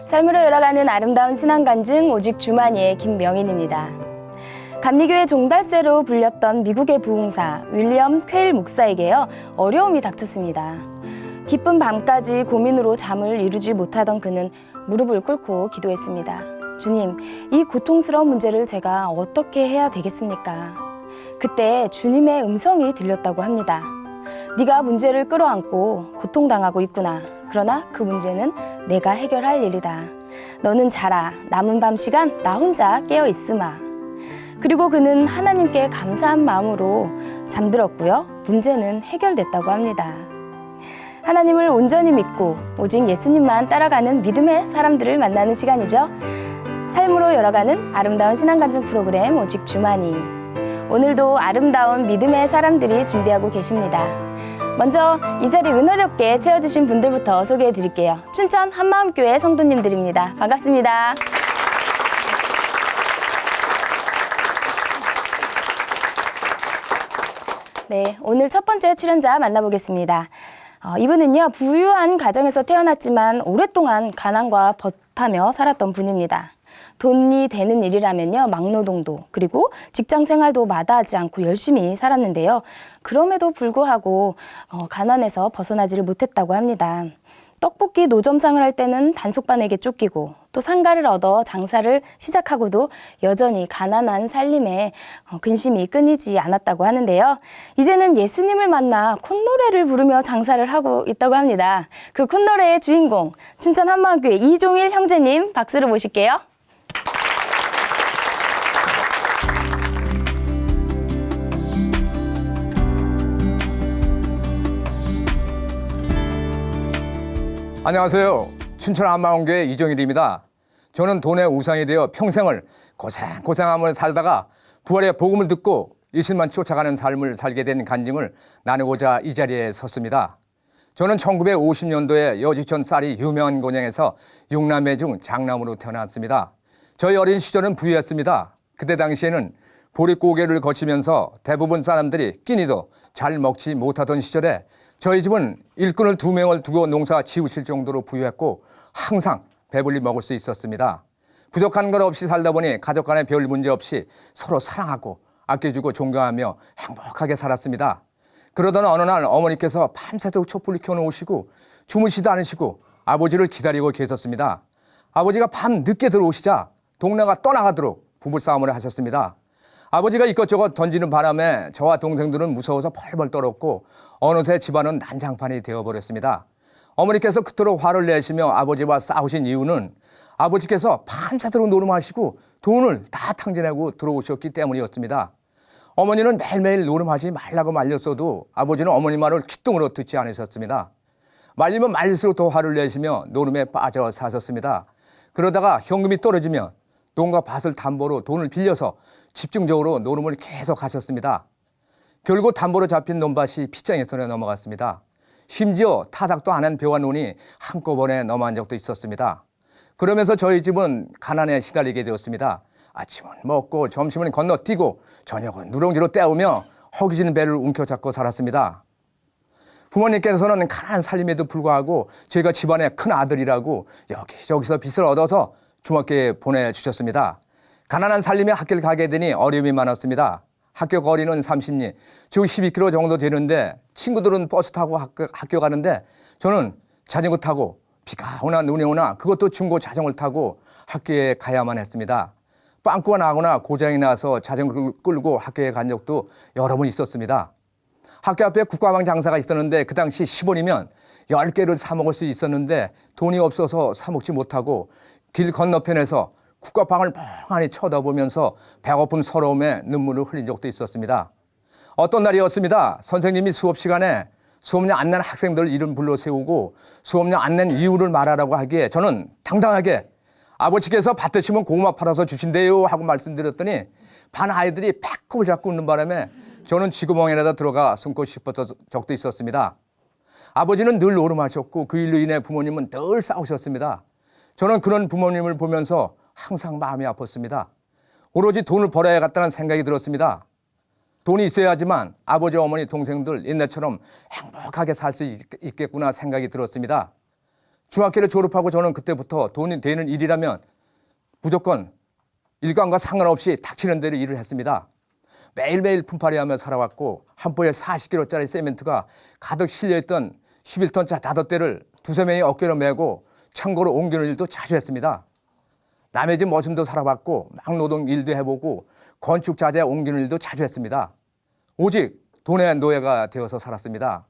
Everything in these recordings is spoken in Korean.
삶으로 열어가는 아름다운 신앙 간증 오직 주만이의 김명인입니다. 감리교회 종달새로 불렸던 미국의 부흥사 윌리엄 퀘일 목사에게요 어려움이 닥쳤습니다. 깊은 밤까지 고민으로 잠을 이루지 못하던 그는 무릎을 꿇고 기도했습니다. 주님, 이 고통스러운 문제를 제가 어떻게 해야 되겠습니까? 그때 주님의 음성이 들렸다고 합니다. 네가 문제를 끌어안고 고통당하고 있구나. 그러나 그 문제는 내가 해결할 일이다. 너는 자라. 남은 밤 시간 나 혼자 깨어 있으마. 그리고 그는 하나님께 감사한 마음으로 잠들었고요. 문제는 해결됐다고 합니다. 하나님을 온전히 믿고 오직 예수님만 따라가는 믿음의 사람들을 만나는 시간이죠. 삶으로 열어가는 아름다운 신앙간증 프로그램 오직 주만이. 오늘도 아름다운 믿음의 사람들이 준비하고 계십니다. 먼저 이 자리 은혜롭게 채워주신 분들부터 소개해 드릴게요. 춘천 한마음교회 성도님들입니다. 반갑습니다. 네, 오늘 첫 번째 출연자 만나보겠습니다. 이분은요, 부유한 가정에서 태어났지만 오랫동안 가난과 버타며 살았던 분입니다. 돈이 되는 일이라면요, 막노동도 그리고 직장 생활도 마다하지 않고 열심히 살았는데요. 그럼에도 불구하고 가난에서 벗어나지를 못했다고 합니다. 떡볶이 노점상을 할 때는 단속반에게 쫓기고 또 상가를 얻어 장사를 시작하고도 여전히 가난한 살림에 근심이 끊이지 않았다고 하는데요. 이제는 예수님을 만나 콧노래를 부르며 장사를 하고 있다고 합니다. 그 콧노래의 주인공 춘천 한마음교회 이종일 형제님 박수로 모실게요. 안녕하세요. 춘천 한마음교회 이종일입니다. 저는 돈의 우상이 되어 평생을 고생하며 살다가 부활의 복음을 듣고 예수님만 쫓아가는 삶을 살게 된 간증을 나누고자 이 자리에 섰습니다. 저는 1950년도에 여주천 쌀이 유명한 고장에서 6남매 중 장남으로 태어났습니다. 저희 어린 시절은 부유했습니다. 그때 당시에는 보릿고개를 거치면서 대부분 사람들이 끼니도 잘 먹지 못하던 시절에 저희 집은 일꾼을 2명을 두고 농사 지우칠 정도로 부유했고 항상 배불리 먹을 수 있었습니다. 부족한 것 없이 살다 보니 가족 간에 별 문제 없이 서로 사랑하고 아껴주고 존경하며 행복하게 살았습니다. 그러던 어느 날 어머니께서 밤새도록 촛불을 켜놓으시고 주무시도 않으시고 아버지를 기다리고 계셨습니다. 아버지가 밤 늦게 들어오시자 동네가 떠나가도록 부부싸움을 하셨습니다. 아버지가 이것저것 던지는 바람에 저와 동생들은 무서워서 펄펄 떨었고 어느새 집안은 난장판이 되어버렸습니다. 어머니께서 그토록 화를 내시며 아버지와 싸우신 이유는 아버지께서 밤새도록 노름하시고 돈을 다 탕진하고 들어오셨기 때문이었습니다. 어머니는 매일매일 노름하지 말라고 말렸어도 아버지는 어머니 말을 귓등으로 듣지 않으셨습니다. 말리면 말릴수록 더 화를 내시며 노름에 빠져 사셨습니다. 그러다가 현금이 떨어지면 돈과 밭을 담보로 돈을 빌려서 집중적으로 노름을 계속 하셨습니다. 결국 담보로 잡힌 논밭이 핏장의 손에 넘어갔습니다. 심지어 타닥도 안 한 벼와 논이 한꺼번에 넘어간 적도 있었습니다. 그러면서 저희 집은 가난에 시달리게 되었습니다. 아침은 먹고 점심은 건너뛰고 저녁은 누렁지로 때우며 허기진 배를 움켜잡고 살았습니다. 부모님께서는 가난한 살림에도 불구하고 저희가 집안의 큰 아들이라고 여기저기서 빚을 얻어서 중학교에 보내주셨습니다. 가난한 살림에 학교를 가게 되니 어려움이 많았습니다. 학교 거리는 30리, 즉 12km 정도 되는데 친구들은 버스 타고 학교 가는데 저는 자전거 타고 비가 오나 눈이 오나 그것도 중고 자전거를 타고 학교에 가야만 했습니다. 빵꾸가 나거나 고장이 나서 자전거를 끌고 학교에 간 적도 여러 번 있었습니다. 학교 앞에 국화빵 장사가 있었는데 그 당시 10원이면 10개를 사 먹을 수 있었는데 돈이 없어서 사 먹지 못하고 길 건너편에서 국화빵을 멍하니 쳐다보면서 배고픈 서러움에 눈물을 흘린 적도 있었습니다. 어떤 날이었습니다. 선생님이 수업 시간에 수업료 안 낸 학생들 이름 불러 세우고 수업료 안 낸 이유를 말하라고 하기에 저는 당당하게 아버지께서 밭 드시면 고구마 팔아서 주신대요 하고 말씀드렸더니 반 아이들이 배꼽을 잡고 웃는 바람에 저는 쥐구멍에다 들어가 숨고 싶었던 적도 있었습니다. 아버지는 늘 노름하셨고 그 일로 인해 부모님은 늘 싸우셨습니다. 저는 그런 부모님을 보면서 항상 마음이 아팠습니다. 오로지 돈을 벌어야겠다는 생각이 들었습니다. 돈이 있어야지만 아버지, 어머니, 동생들 옛날처럼 행복하게 살 수 있겠구나 생각이 들었습니다. 중학교를 졸업하고 저는 그때부터 돈이 되는 일이라면 무조건 일감과 상관없이 닥치는 대로 일을 했습니다. 매일매일 품팔이하며 살아왔고 한 포에 40kg짜리 세멘트가 가득 실려있던 11톤짜 5대를 두세 명이 어깨로 메고 창고로 옮기는 일도 자주 했습니다. 남의 집 머슴도 살아봤고 막노동 일도 해보고 건축 자재 옮기는 일도 자주 했습니다. 오직 돈의 노예가 되어서 살았습니다.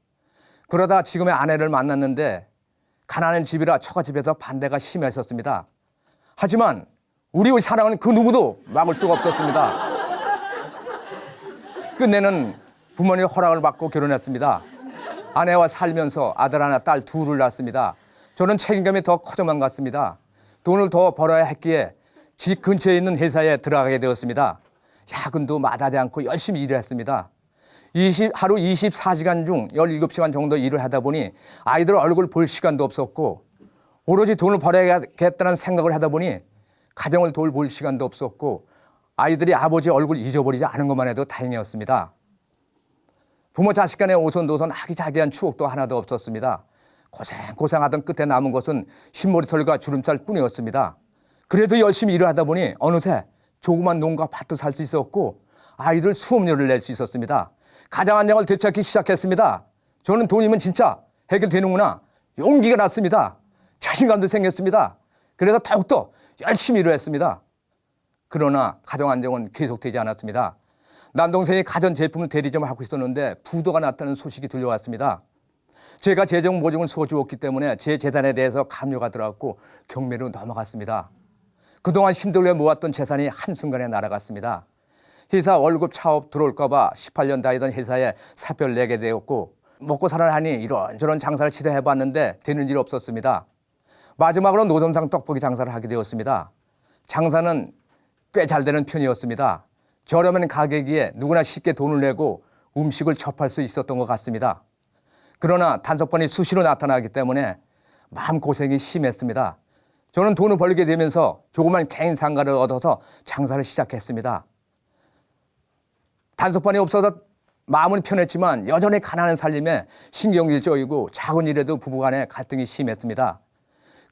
그러다 지금의 아내를 만났는데 가난한 집이라 처가집에서 반대가 심했었습니다. 하지만 우리의 사랑은 그 누구도 막을 수가 없었습니다. 끝내는 부모님의 허락을 받고 결혼했습니다. 아내와 살면서 아들 하나, 딸 둘을 낳았습니다. 저는 책임감이 더 커져만 갔습니다. 돈을 더 벌어야 했기에 집 근처에 있는 회사에 들어가게 되었습니다. 야근도 마다하지 않고 열심히 일을 했습니다. 하루 24시간 중 17시간 정도 일을 하다 보니 아이들 얼굴 볼 시간도 없었고 오로지 돈을 벌어야겠다는 생각을 하다 보니 가정을 돌볼 시간도 없었고 아이들이 아버지 얼굴 잊어버리지 않은 것만 해도 다행이었습니다. 부모 자식 간의 오손도손 아기자기한 추억도 하나도 없었습니다. 고생하던 끝에 남은 것은 흰머리털과 주름살 뿐이었습니다. 그래도 열심히 일을 하다 보니 어느새 조그만 농가 밭도 살 수 있었고 아이들 수업료를 낼 수 있었습니다. 가정 안정을 되찾기 시작했습니다. 저는 돈이면 진짜 해결되는구나 용기가 났습니다. 자신감도 생겼습니다. 그래서 더욱더 열심히 일을 했습니다. 그러나 가정 안정은 계속되지 않았습니다. 남동생이 가전제품을 대리점을 하고 있었는데 부도가 났다는 소식이 들려왔습니다. 제가 재정 보증을 서주었기 때문에 제 재산에 대해서 감료가 들어갔고 경매로 넘어갔습니다. 그동안 힘들게 모았던 재산이 한순간에 날아갔습니다. 회사 월급 차업 들어올까 봐 18년 다니던 회사에 사표를 내게 되었고 먹고 살아하니 이런저런 장사를 시도해봤는데 되는 일 없었습니다. 마지막으로 노점상 떡볶이 장사를 하게 되었습니다. 장사는 꽤 잘 되는 편이었습니다. 저렴한 가격이에 누구나 쉽게 돈을 내고 음식을 접할 수 있었던 것 같습니다. 그러나 단속반이 수시로 나타나기 때문에 마음고생이 심했습니다. 저는 돈을 벌게 되면서 조그만 개인 상가를 얻어서 장사를 시작했습니다. 단속반이 없어서 마음은 편했지만 여전히 가난한 살림에 신경질 쪼이고 작은 일에도 부부간에 갈등이 심했습니다.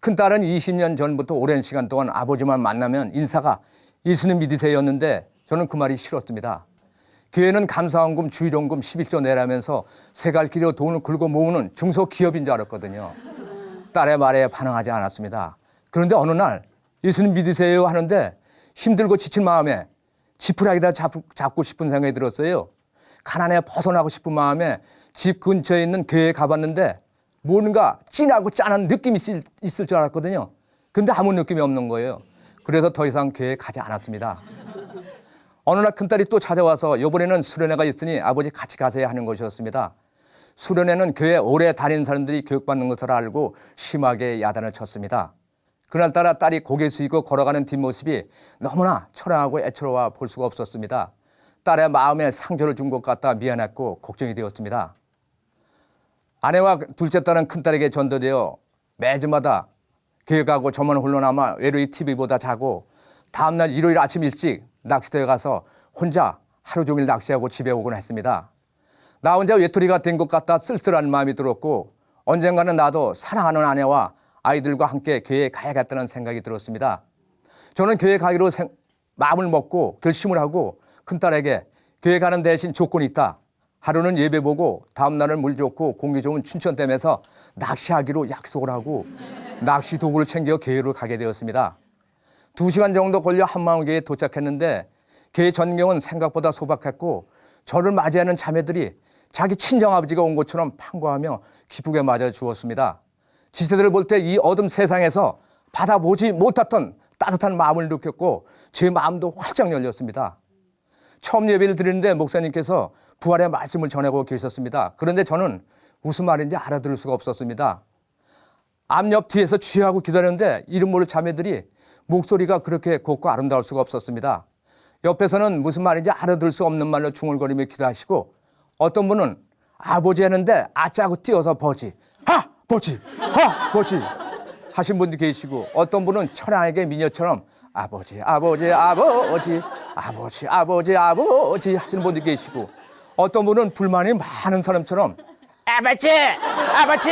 큰딸은 20년 전부터 오랜 시간 동안 아버지만 만나면 인사가 예수님 믿으세요였는데 저는 그 말이 싫었습니다. 교회는 감사원금, 주일원금 11조 내라면서 세갈길로 돈을 긁어 모으는 중소기업인 줄 알았거든요. 딸의 말에 반응하지 않았습니다. 그런데 어느 날 예수님 믿으세요 하는데 힘들고 지친 마음에 지푸라기다 잡고 싶은 생각이 들었어요. 가난에 벗어나고 싶은 마음에 집 근처에 있는 교회에 가봤는데 뭔가 진하고 짠한 느낌이 있을 줄 알았거든요. 근데 아무 느낌이 없는 거예요. 그래서 더 이상 교회에 가지 않았습니다. 어느 날 큰딸이 또 찾아와서 이번에는 수련회가 있으니 아버지 같이 가세요 하는 것이었습니다. 수련회는 교회 오래 다니는 사람들이 교육받는 것을 알고 심하게 야단을 쳤습니다. 그날따라 딸이 고개 숙이고 걸어가는 뒷모습이 너무나 초라하고 애처로워 볼 수가 없었습니다. 딸의 마음에 상처를 준 것 같다 미안했고 걱정이 되었습니다. 아내와 둘째 딸은 큰딸에게 전도되어 매주마다 교회 가고 저만 홀로 남아 외로이 TV보다 자고 다음날 일요일 아침 일찍 낚시터에 가서 혼자 하루 종일 낚시하고 집에 오곤 했습니다. 나 혼자 외톨이가 된 것 같다 쓸쓸한 마음이 들었고 언젠가는 나도 사랑하는 아내와 아이들과 함께 교회에 가야겠다는 생각이 들었습니다. 저는 교회 가기로 마음을 먹고 결심을 하고 큰딸에게 교회 가는 대신 조건이 있다. 하루는 예배 보고 다음날은 물 좋고 공기 좋은 춘천댐에서 낚시하기로 약속을 하고 낚시 도구를 챙겨 교회로 가게 되었습니다. 2시간 정도 걸려 한마음교회에 도착했는데 교회 전경은 생각보다 소박했고 저를 맞이하는 자매들이 자기 친정아버지가 온 것처럼 판고하며 기쁘게 맞아주었습니다. 지체들을 볼 때 이 어둠 세상에서 받아보지 못했던 따뜻한 마음을 느꼈고 제 마음도 활짝 열렸습니다. 처음 예배를 드리는데 목사님께서 부활의 말씀을 전하고 계셨습니다. 그런데 저는 무슨 말인지 알아들을 수가 없었습니다. 앞옆 뒤에서 취하고 기다렸는데 이름 모를 자매들이 목소리가 그렇게 곱고 아름다울 수가 없었습니다. 옆에서는 무슨 말인지 알아들을 수 없는 말로 중얼거리며 기도하시고 어떤 분은 아버지 하는데 아짜고 띄어서 버지. 하! 버지! 하! 버지! 하신 분도 계시고 어떤 분은 천황에게 미녀처럼 아버지, 아버지, 아버지, 아버지, 아버지, 아버지 하시는 분도 계시고 어떤 분은 불만이 많은 사람처럼 아버지, 아버지,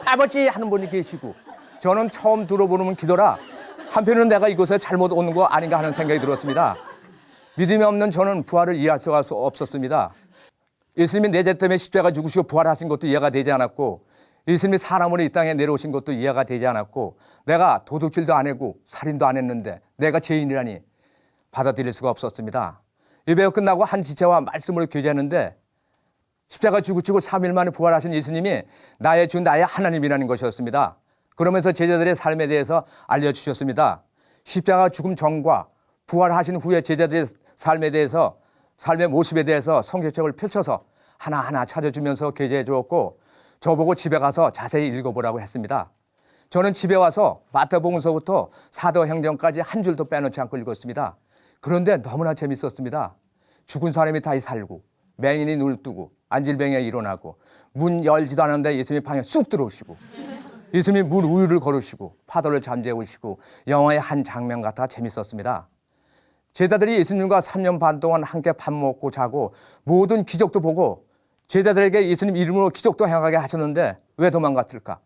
아버지 하는 분이 계시고 저는 처음 들어보는 기도라 한편으로는 내가 이곳에 잘못 오는 거 아닌가 하는 생각이 들었습니다. 믿음이 없는 저는 부활을 이해할 수 없었습니다. 예수님이 내 죄 때문에 십자가 죽으시고 부활하신 것도 이해가 되지 않았고 예수님이 사람으로 이 땅에 내려오신 것도 이해가 되지 않았고 내가 도둑질도 안 하고 살인도 안 했는데 내가 죄인이라니 받아들일 수가 없었습니다. 예배가 끝나고 한 지체와 말씀을 교제하는데 십자가 죽으시고 3일 만에 부활하신 예수님이 나의 주 나의 하나님이라는 것이었습니다. 그러면서 제자들의 삶에 대해서 알려주셨습니다. 십자가 죽음 전과 부활하신 후에 제자들의 삶에 대해서 삶의 모습에 대해서 성경책을 펼쳐서 하나하나 찾아주면서 교제해 주었고 저보고 집에 가서 자세히 읽어보라고 했습니다. 저는 집에 와서 마태복음서부터 사도행전까지 한 줄도 빼놓지 않고 읽었습니다. 그런데 너무나 재밌었습니다. 죽은 사람이 다시 살고 맹인이 눈을 뜨고 안질병에 일어나고 문 열지도 않았는데 예수님이 방에 쑥 들어오시고 예수님이 물 우유를 걸으시고 파도를 잠재우시고 영화의 한 장면 같아 재밌었습니다. 제자들이 예수님과 3년 반 동안 함께 밥 먹고 자고 모든 기적도 보고 제자들에게 예수님 이름으로 기적도 행하게 하셨는데 왜 도망갔을까?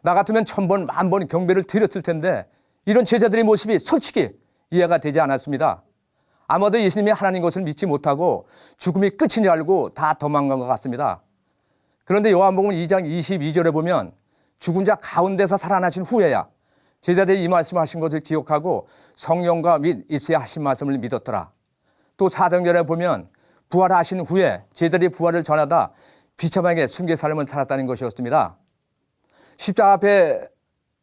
나 같으면 1000번, 10,000번 경배를 드렸을 텐데 이런 제자들의 모습이 솔직히 이해가 되지 않았습니다. 아마도 예수님이 하나님 것을 믿지 못하고 죽음이 끝인 줄 알고 다 도망간 것 같습니다. 그런데 요한복음 2장 22절에 보면 죽은 자 가운데서 살아나신 후에야 제자들이 이 말씀하신 것을 기억하고 성령과 및 있어야 하신 말씀을 믿었더라. 또 사도행전에 보면 부활하신 후에 제자들이 부활을 전하다 비참하게 순교 삶을 살았다는 것이었습니다. 십자가 앞에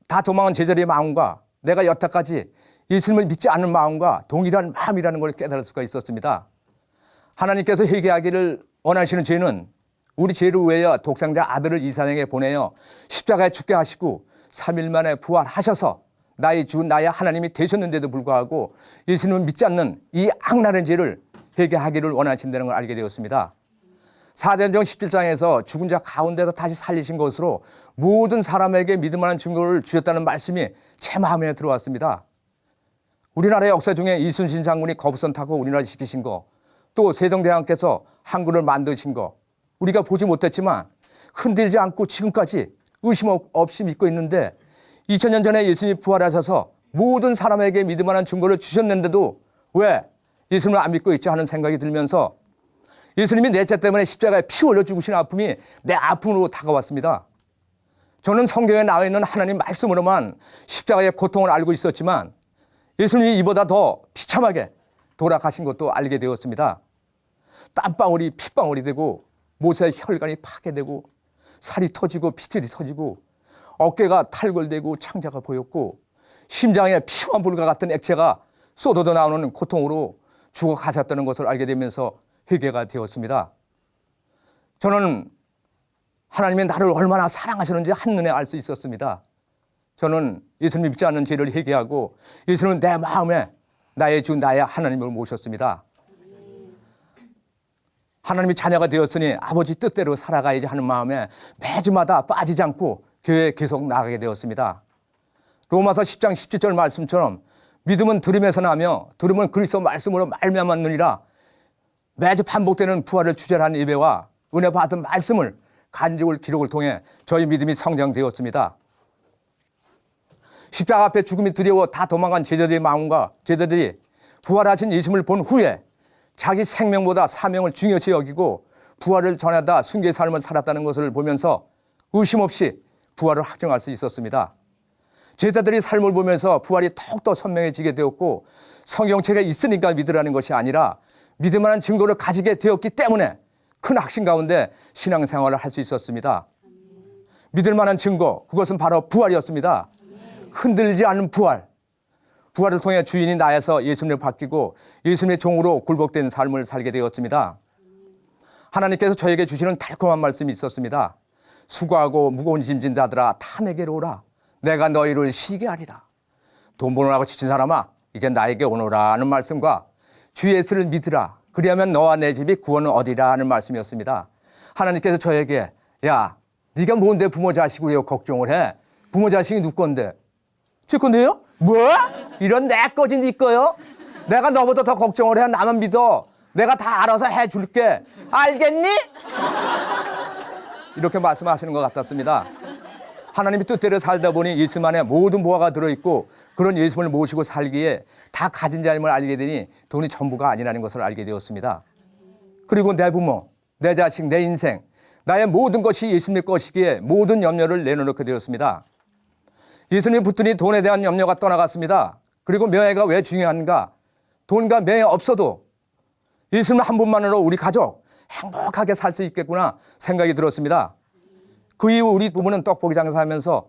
다 도망한 제자들의 마음과 내가 여태까지 예수님을 믿지 않는 마음과 동일한 마음이라는 걸 깨달을 수가 있었습니다. 하나님께서 회개하기를 원하시는 죄는 우리 죄를 위하여 독생자 아들을 이 세상에 보내어 십자가에 죽게 하시고 3일 만에 부활하셔서 나의 주 나의 하나님이 되셨는데도 불구하고 예수님을 믿지 않는 이 악랄한 죄를 회개하기를 원하신다는 걸 알게 되었습니다. 사도행전 17장에서 죽은 자 가운데서 다시 살리신 것으로 모든 사람에게 믿을만한 증거를 주셨다는 말씀이 제 마음에 들어왔습니다. 우리나라의 역사 중에 이순신 장군이 거부선 타고 우리나라를 지키신 거, 또 세종대왕께서 한글을 만드신 거 우리가 보지 못했지만 흔들지 않고 지금까지 의심 없이 믿고 있는데 2000년 전에 예수님이 부활하셔서 모든 사람에게 믿을만한 증거를 주셨는데도 왜 예수님을 안 믿고 있지 하는 생각이 들면서 예수님이 내 죄 때문에 십자가에 피 흘려 죽으신 아픔이 내 아픔으로 다가왔습니다. 저는 성경에 나와 있는 하나님 말씀으로만 십자가의 고통을 알고 있었지만 예수님이 이보다 더 비참하게 돌아가신 것도 알게 되었습니다. 땀방울이 핏방울이 되고 모세의 혈관이 파괴되고 살이 터지고 피줄이 터지고 어깨가 탈골되고 창자가 보였고 심장에 피와 물과 같은 액체가 쏟아져 나오는 고통으로 죽어 가셨다는 것을 알게 되면서 회개가 되었습니다. 저는 하나님이 나를 얼마나 사랑하시는지 한눈에 알 수 있었습니다. 저는 예수님 믿지 않는 죄를 회개하고 예수님은 내 마음에 나의 주 나의 하나님을 모셨습니다. 하나님이 자녀가 되었으니 아버지 뜻대로 살아가야지 하는 마음에 매주마다 빠지지 않고 교회에 계속 나가게 되었습니다. 로마서 10장 17절 말씀처럼 믿음은 들음에서 나며 들음은 그리스도 말씀으로 말미암았느니라. 매주 반복되는 부활을 주제로 한 예배와 은혜 받은 말씀을 간직을 기록을 통해 저희 믿음이 성장되었습니다. 십자가 앞에 죽음이 두려워 다 도망간 제자들의 마음과 제자들이 부활하신 예수님을 본 후에 자기 생명보다 사명을 중요시 여기고 부활을 전하다 순교의 삶을 살았다는 것을 보면서 의심 없이 부활을 확정할 수 있었습니다. 제자들의 삶을 보면서 부활이 더욱더 선명해지게 되었고 성경책에 있으니까 믿으라는 것이 아니라 믿을 만한 증거를 가지게 되었기 때문에 큰 확신 가운데 신앙생활을 할 수 있었습니다. 믿을 만한 증거, 그것은 바로 부활이었습니다. 흔들리지 않는 부활. 부활을 통해 주인이 나에서 예수님을 바뀌고 예수님의 종으로 굴복된 삶을 살게 되었습니다. 하나님께서 저에게 주시는 달콤한 말씀이 있었습니다. 수고하고 무거운 짐진 자들아 다 내게로 오라. 내가 너희를 쉬게 하리라. 돈 벌으라고 지친 사람아 이제 나에게 오너라 하는 말씀과 주 예수를 믿으라. 그리하면 너와 내 집이 구원은 얻으리라 하는 말씀이었습니다. 하나님께서 저에게 야, 네가 뭔데 부모 자식을 왜 걱정을 해? 부모 자식이 누구 건데? 제 건데요? 뭐? 이런 내 거지 네 거요? 내가 너보다 더 걱정을 해. 나만 믿어. 내가 다 알아서 해줄게. 알겠니? 이렇게 말씀하시는 것 같았습니다. 하나님의 뜻대로 살다 보니 예수님 안에 모든 보화가 들어있고 그런 예수님을 모시고 살기에 다 가진 자임을 알게 되니 돈이 전부가 아니라는 것을 알게 되었습니다. 그리고 내 부모, 내 자식, 내 인생, 나의 모든 것이 예수님의 것이기에 모든 염려를 내려놓게 되었습니다. 예수님 붙드니 돈에 대한 염려가 떠나갔습니다. 그리고 명예가 왜 중요한가? 돈과 명예 없어도 예수님 한 분만으로 우리 가족 행복하게 살 수 있겠구나 생각이 들었습니다. 그 이후 우리 부부는 떡볶이 장사하면서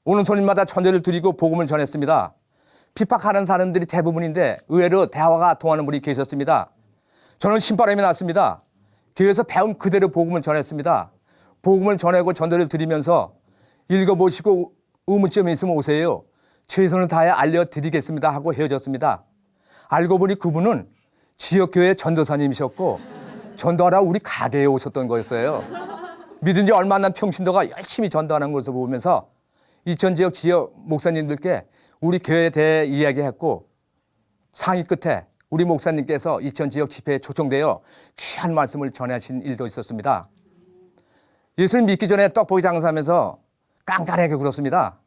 오는 손님마다 전제를 드리고 복음을 전했습니다. 핍박하는 사람들이 대부분인데 의외로 대화가 통하는 분이 계셨습니다. 저는 신바람이 났습니다. 교회에서 배운 그대로 복음을 전했습니다. 복음을 전하고 전도를 드리면서 읽어보시고 의문점이 있으면 오세요. 최선을 다해 알려드리겠습니다 하고 헤어졌습니다. 알고 보니 그분은 지역교회 전도사님이셨고 전도하러 우리 가게에 오셨던 거였어요. 믿은 지 얼마 안 난 평신도가 열심히 전도하는 것을 보면서 이천 지역 목사님들께 우리 교회에 대해 이야기했고 상의 끝에 우리 목사님께서 이천 지역 집회에 초청되어 귀한 말씀을 전하신 일도 있었습니다. 예수를 믿기 전에 떡볶이 장사하면서 깐깐하게 굴었습니다.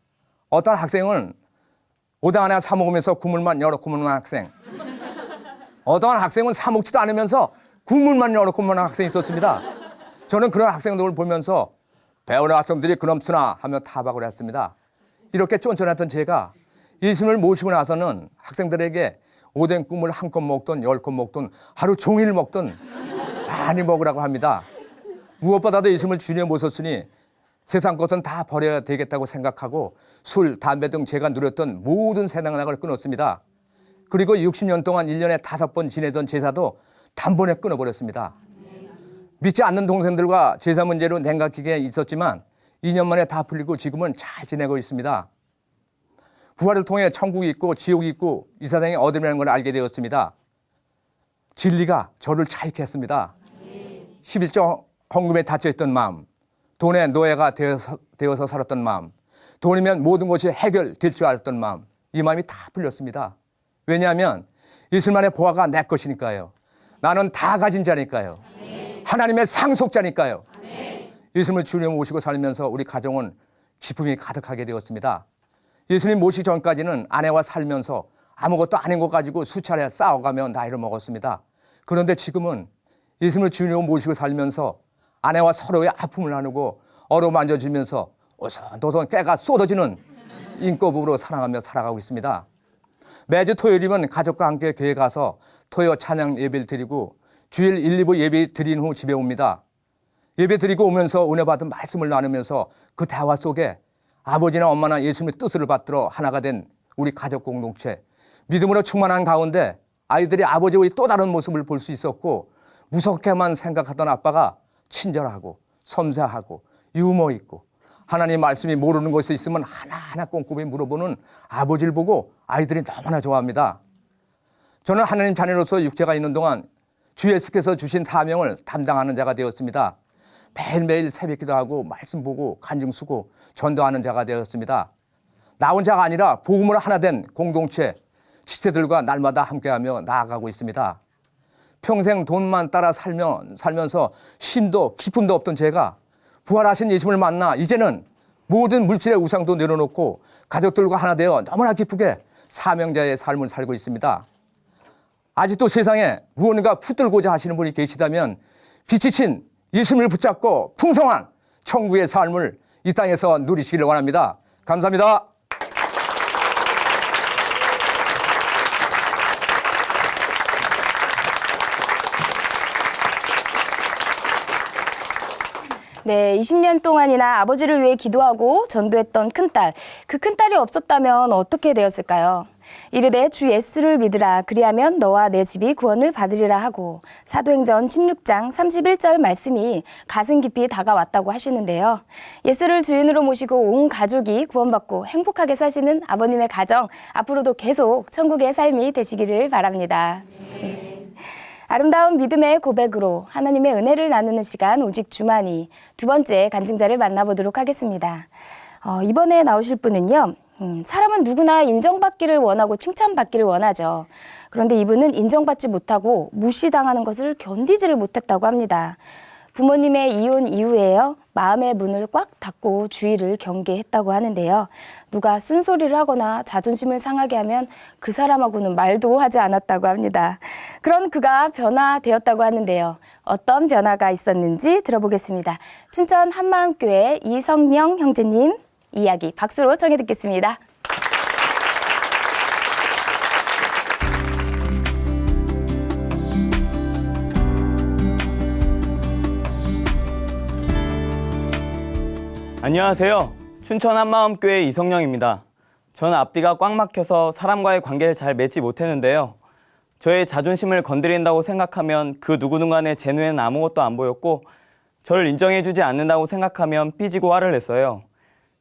어떤 학생은 오당 하나 사 먹으면서 국물만 여러 국물만 학생. 어떤 학생은 사 먹지도 않으면서 국물만 여러 국물만 학생이 있었습니다. 저는 그런 학생들을 보면서 배우는 학생들이 그놈쓰나 하며 타박을 했습니다. 이렇게 쫀쫀했던 제가 예수님을 모시고 나서는 학생들에게 오뎅 국물 한 컵 먹든 10컵 먹든 하루 종일 먹든 많이 먹으라고 합니다. 무엇보다도 예수님을 주님에 모셨으니 세상 것은 다 버려야 되겠다고 생각하고 술, 담배 등 제가 누렸던 모든 세상락을 끊었습니다. 그리고 60년 동안 1년에 5번 지내던 제사도 단번에 끊어버렸습니다. 믿지 않는 동생들과 제사 문제로 냉각기에 있었지만 2년 만에 다 풀리고 지금은 잘 지내고 있습니다. 부활을 통해 천국이 있고 지옥이 있고 이 세상에 어둠이라는 걸 알게 되었습니다. 진리가 저를 자유케 했습니다. 11조 헌금에 닫혀있던 마음, 돈의 노예가 되어서 살았던 마음, 돈이면 모든 것이 해결될 줄 알았던 마음, 이 마음이 다 풀렸습니다. 왜냐하면 예수님만의 보화가 내 것이니까요. 나는 다 가진 자니까요. 하나님의 상속자니까요. 예수님을 주님 모시고 살면서 우리 가정은 기쁨이 가득하게 되었습니다. 예수님 모시기 전까지는 아내와 살면서 아무것도 아닌 것 가지고 수차례 싸워가며 나이를 먹었습니다. 그런데 지금은 예수님을 주님으로 모시고 살면서 아내와 서로의 아픔을 나누고 어루만져주면서 오손도손 깨가 쏟아지는 인꼬부부로 사랑하며 살아가고 있습니다. 매주 토요일이면 가족과 함께 교회 가서 토요 찬양 예배를 드리고 주일 1, 2부 예배 드린 후 집에 옵니다. 예배 드리고 오면서 은혜 받은 말씀을 나누면서 그 대화 속에 아버지나 엄마나 예수님의 뜻을 받들어 하나가 된 우리 가족 공동체, 믿음으로 충만한 가운데 아이들이 아버지의 또 다른 모습을 볼 수 있었고 무섭게만 생각하던 아빠가 친절하고 섬세하고 유머 있고 하나님 말씀이 모르는 것이 있으면 하나하나 꼼꼼히 물어보는 아버지를 보고 아이들이 너무나 좋아합니다. 저는 하나님 자녀로서 육체가 있는 동안 주 예수께서 주신 사명을 담당하는 자가 되었습니다. 매일매일 새벽 기도하고 말씀 보고 간증 쓰고 전도하는 자가 되었습니다. 나 혼자가 아니라 복음으로 하나 된 공동체 지체들과 날마다 함께하며 나아가고 있습니다. 평생 돈만 따라 살면서 쉼도 기쁨도 없던 제가 부활하신 예수님을 만나 이제는 모든 물질의 우상도 내려놓고 가족들과 하나 되어 너무나 기쁘게 사명자의 삶을 살고 있습니다. 아직도 세상에 무언가 붙들고자 하시는 분이 계시다면 빛이 친 예수님을 붙잡고 풍성한 천국의 삶을 이 땅에서 누리시기를 원합니다. 감사합니다. 네, 20년 동안이나 아버지를 위해 기도하고 전도했던 큰딸. 그 큰딸이 없었다면 어떻게 되었을까요? 이르되 주 예수를 믿으라. 그리하면 너와 내 집이 구원을 받으리라 하고 사도행전 16장 31절 말씀이 가슴 깊이 다가왔다고 하시는데요. 예수를 주인으로 모시고 온 가족이 구원받고 행복하게 사시는 아버님의 가정, 앞으로도 계속 천국의 삶이 되시기를 바랍니다. 네. 아름다운 믿음의 고백으로 하나님의 은혜를 나누는 시간 오직 주만이 두 번째 간증자를 만나보도록 하겠습니다. 이번에 나오실 분은요. 사람은 누구나 인정받기를 원하고 칭찬받기를 원하죠. 그런데 이분은 인정받지 못하고 무시당하는 것을 견디지를 못했다고 합니다. 부모님의 이혼 이후에요. 마음의 문을 꽉 닫고 주위를 경계했다고 하는데요. 누가 쓴소리를 하거나 자존심을 상하게 하면 그 사람하고는 말도 하지 않았다고 합니다. 그런 그가 변화되었다고 하는데요. 어떤 변화가 있었는지 들어보겠습니다. 춘천 한마음교회 이성명 형제님 이야기 박수로 청해 듣겠습니다. 안녕하세요. 춘천 한마음교회 이성령입니다. 저는 앞뒤가 꽉 막혀서 사람과의 관계를 잘 맺지 못했는데요. 저의 자존심을 건드린다고 생각하면 그 누구든간에 제 눈에는 아무것도 안 보였고 저를 인정해주지 않는다고 생각하면 삐지고 화를 냈어요.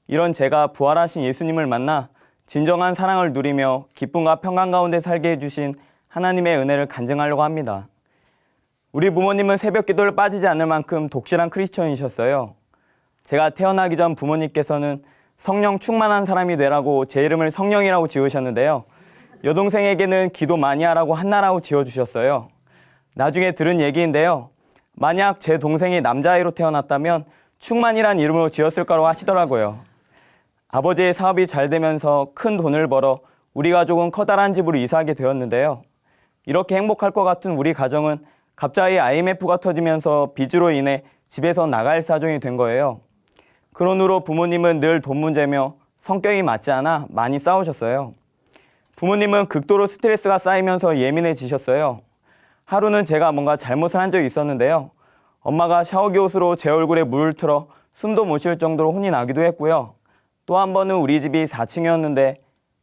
이런 제가 부활하신 예수님을 만나 진정한 사랑을 누리며 기쁨과 평강 가운데 살게 해주신 하나님의 은혜를 간증하려고 합니다. 우리 부모님은 새벽 기도를 빠지지 않을 만큼 독실한 크리스천이셨어요. 제가 태어나기 전 부모님께서는 성령 충만한 사람이 되라고 제 이름을 성령이라고 지으셨는데요. 여동생에게는 기도 많이 하라고 한나라고 지어주셨어요. 나중에 들은 얘기인데요. 만약 제 동생이 남자아이로 태어났다면 충만이란 이름으로 지었을 거라고 하시더라고요. 아버지의 사업이 잘 되면서 큰 돈을 벌어 우리 가족은 커다란 집으로 이사하게 되었는데요. 이렇게 행복할 것 같은 우리 가정은 갑자기 IMF가 터지면서 빚으로 인해 집에서 나갈 사정이 된 거예요. 그런 후로 부모님은 늘 돈 문제며 성격이 맞지 않아 많이 싸우셨어요. 부모님은 극도로 스트레스가 쌓이면서 예민해지셨어요. 하루는 제가 뭔가 잘못을 한 적이 있었는데요. 엄마가 샤워기 옷으로 제 얼굴에 물을 틀어 숨도 못 쉴 정도로 혼이 나기도 했고요. 또 한 번은 우리 집이 4층이었는데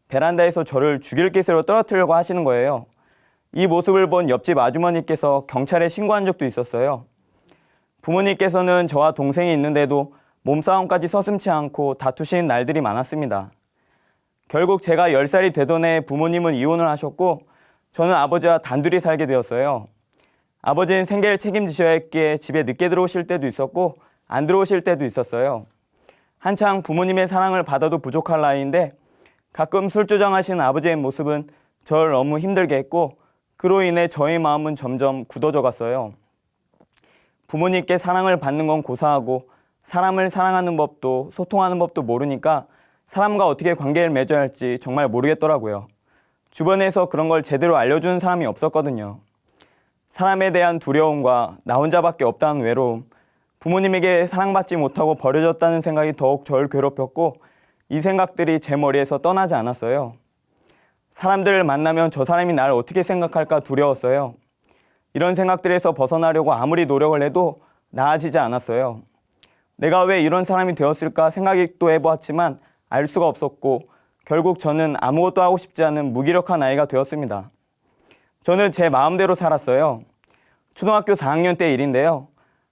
베란다에서 저를 죽일 기세로 떨어뜨리려고 하시는 거예요. 이 모습을 본 옆집 아주머니께서 경찰에 신고한 적도 있었어요. 부모님께서는 저와 동생이 있는데도 몸싸움까지 서슴지 않고 다투신 날들이 많았습니다. 결국 제가 10살이 되던 해에 부모님은 이혼을 하셨고 저는 아버지와 단둘이 살게 되었어요. 아버지는 생계를 책임지셔야 했기에 집에 늦게 들어오실 때도 있었고 안 들어오실 때도 있었어요. 한창 부모님의 사랑을 받아도 부족할 나이인데 가끔 술주정하시는 아버지의 모습은 저를 너무 힘들게 했고 그로 인해 저의 마음은 점점 굳어져 갔어요. 부모님께 사랑을 받는 건 고사하고 사람을 사랑하는 법도 소통하는 법도 모르니까 사람과 어떻게 관계를 맺어야 할지 정말 모르겠더라고요. 주변에서 그런 걸 제대로 알려주는 사람이 없었거든요. 사람에 대한 두려움과 나 혼자밖에 없다는 외로움, 부모님에게 사랑받지 못하고 버려졌다는 생각이 더욱 저를 괴롭혔고 이 생각들이 제 머리에서 떠나지 않았어요. 사람들을 만나면 저 사람이 나를 어떻게 생각할까 두려웠어요. 이런 생각들에서 벗어나려고 아무리 노력을 해도 나아지지 않았어요. 내가 왜 이런 사람이 되었을까 생각도 해보았지만 알 수가 없었고 결국 저는 아무것도 하고 싶지 않은 무기력한 아이가 되었습니다. 저는 제 마음대로 살았어요. 초등학교 4학년 때 일인데요.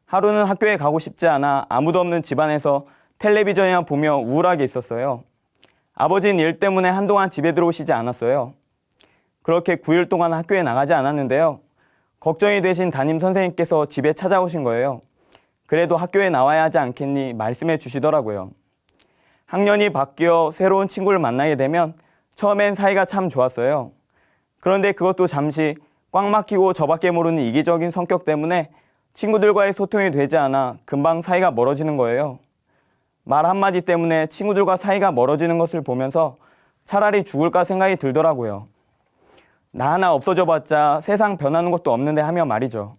하루는 학교에 가고 싶지 않아 아무도 없는 집안에서 텔레비전이나 보며 우울하게 있었어요. 아버지는 일 때문에 한동안 집에 들어오시지 않았어요. 그렇게 9일 동안 학교에 나가지 않았는데요. 걱정이 되신 담임 선생님께서 집에 찾아오신 거예요. 그래도 학교에 나와야 하지 않겠니 말씀해 주시더라고요. 학년이 바뀌어 새로운 친구를 만나게 되면 처음엔 사이가 참 좋았어요. 그런데 그것도 잠시 꽉 막히고 저밖에 모르는 이기적인 성격 때문에 친구들과의 소통이 되지 않아 금방 사이가 멀어지는 거예요. 말 한마디 때문에 친구들과 사이가 멀어지는 것을 보면서 차라리 죽을까 생각이 들더라고요. 나 하나 없어져 봤자 세상 변하는 것도 없는데 하며 말이죠.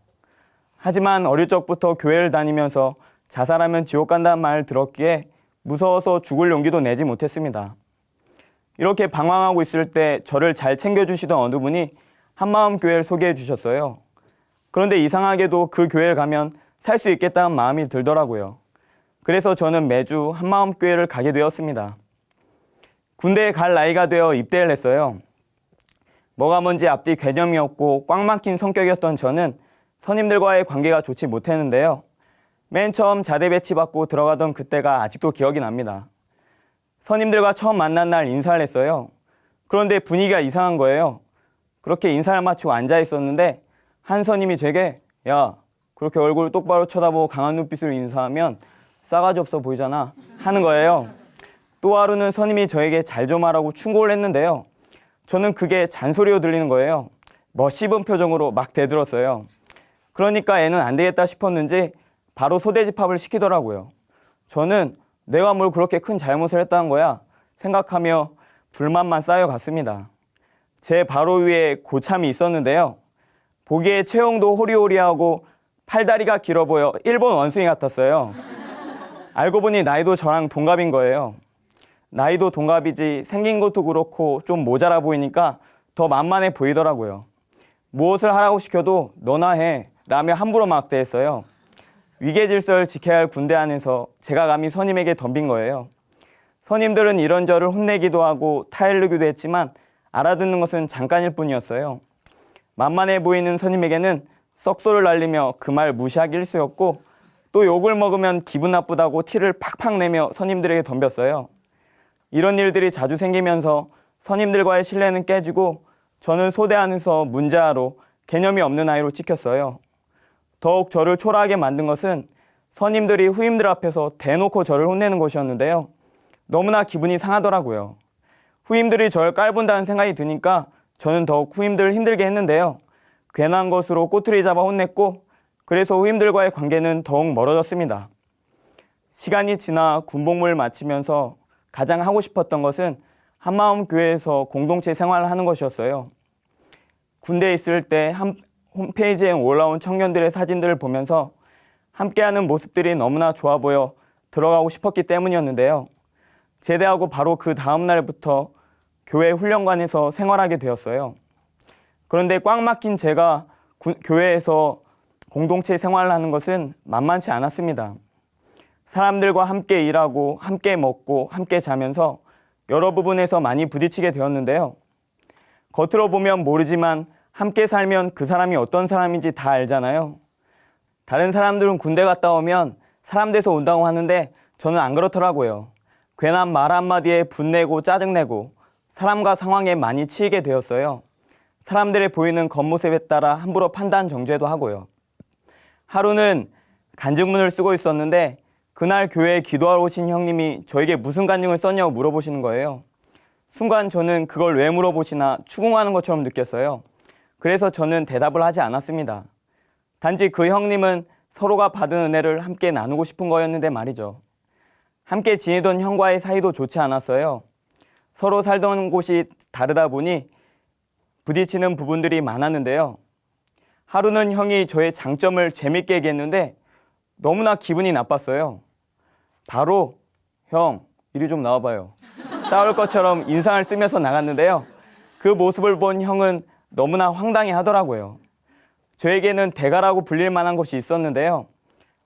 하지만 어릴 적부터 교회를 다니면서 자살하면 지옥 간다는 말을 들었기에 무서워서 죽을 용기도 내지 못했습니다. 이렇게 방황하고 있을 때 저를 잘 챙겨주시던 어느 분이 한마음교회를 소개해 주셨어요. 그런데 이상하게도 그 교회를 가면 살 수 있겠다는 마음이 들더라고요. 그래서 저는 매주 한마음교회를 가게 되었습니다. 군대에 갈 나이가 되어 입대를 했어요. 뭐가 뭔지 앞뒤 개념이 없고 꽉 막힌 성격이었던 저는 선임들과의 관계가 좋지 못했는데요. 맨 처음 자대 배치받고 들어가던 그때가 아직도 기억이 납니다. 선임들과 처음 만난 날 인사를 했어요. 그런데 분위기가 이상한 거예요. 그렇게 인사를 마치고 앉아 있었는데 한 선임이 제게 야, 그렇게 얼굴 똑바로 쳐다보고 강한 눈빛으로 인사하면 싸가지 없어 보이잖아 하는 거예요. 또 하루는 선임이 저에게 잘 좀 하라고 충고를 했는데요. 저는 그게 잔소리로 들리는 거예요. 씹은 표정으로 막 대들었어요. 그러니까 애는 안 되겠다 싶었는지 바로 소돼지밥을 시키더라고요. 저는 내가 뭘 그렇게 큰 잘못을 했다는 거야 생각하며 불만만 쌓여갔습니다. 제 바로 위에 고참이 있었는데요. 보기에 체형도 호리호리하고 팔다리가 길어 보여 일본 원숭이 같았어요. 알고 보니 나이도 저랑 동갑인 거예요. 나이도 동갑이지 생긴 것도 그렇고 좀 모자라 보이니까 더 만만해 보이더라고요. 무엇을 하라고 시켜도 너나 해 라며 함부로 막대했어요. 위계질서를 지켜야 할 군대 안에서 제가 감히 선임에게 덤빈 거예요. 선임들은 이런 저를 혼내기도 하고 타일르기도 했지만 알아듣는 것은 잠깐일 뿐이었어요. 만만해 보이는 선임에게는 썩소를 날리며 그 말 무시하기 일쑤였고 또 욕을 먹으면 기분 나쁘다고 티를 팍팍 내며 선임들에게 덤볐어요. 이런 일들이 자주 생기면서 선임들과의 신뢰는 깨지고 저는 소대 안에서 문제아로 개념이 없는 아이로 찍혔어요. 더욱 저를 초라하게 만든 것은 선임들이 후임들 앞에서 대놓고 저를 혼내는 것이었는데요. 너무나 기분이 상하더라고요. 후임들이 저를 깔본다는 생각이 드니까 저는 더욱 후임들을 힘들게 했는데요. 괜한 것으로 꼬투리 잡아 혼냈고 그래서 후임들과의 관계는 더욱 멀어졌습니다. 시간이 지나 군복무를 마치면서 가장 하고 싶었던 것은 한마음 교회에서 공동체 생활을 하는 것이었어요. 군대에 있을 때 홈페이지에 올라온 청년들의 사진들을 보면서 함께하는 모습들이 너무나 좋아 보여 들어가고 싶었기 때문이었는데요. 제대하고 바로 그 다음 날부터 교회 훈련관에서 생활하게 되었어요. 그런데 꽉 막힌 제가 교회에서 공동체 생활을 하는 것은 만만치 않았습니다. 사람들과 함께 일하고 함께 먹고 함께 자면서 여러 부분에서 많이 부딪히게 되었는데요. 겉으로 보면 모르지만 함께 살면 그 사람이 어떤 사람인지 다 알잖아요. 다른 사람들은 군대 갔다 오면 사람 돼서 온다고 하는데 저는 안 그렇더라고요. 괜한 말 한마디에 분내고 짜증내고 사람과 상황에 많이 치이게 되었어요. 사람들의 보이는 겉모습에 따라 함부로 판단 정죄도 하고요. 하루는 간증문을 쓰고 있었는데 그날 교회에 기도하러 오신 형님이 저에게 무슨 간증을 썼냐고 물어보시는 거예요. 순간 저는 그걸 왜 물어보시나 추궁하는 것처럼 느꼈어요. 그래서 저는 대답을 하지 않았습니다. 단지 그 형님은 서로가 받은 은혜를 함께 나누고 싶은 거였는데 말이죠. 함께 지내던 형과의 사이도 좋지 않았어요. 서로 살던 곳이 다르다 보니 부딪히는 부분들이 많았는데요. 하루는 형이 저의 장점을 재밌게 얘기했는데 너무나 기분이 나빴어요. 바로 형, 이리 좀 나와봐요. 싸울 것처럼 인상을 쓰면서 나갔는데요. 그 모습을 본 형은 너무나 황당해 하더라고요. 저에게는 대가라고 불릴 만한 것이 있었는데요.